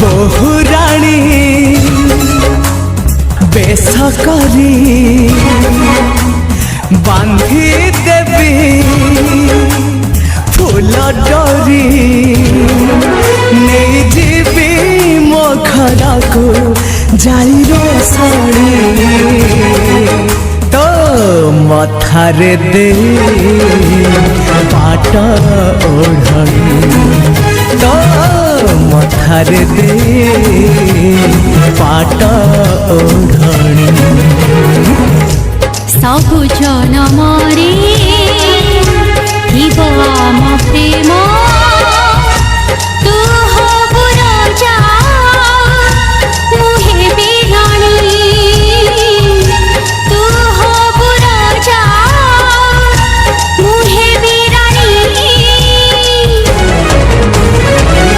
बहुराणी बेश करी बांधी देवी फूल डरी नहीं जीवी मो घरा को जाई रोसाणी तो मथारे दे पाट ओढ़नी तो मथारे दे पाट ओढ़नी सब जनमरे हिब आम प्रेम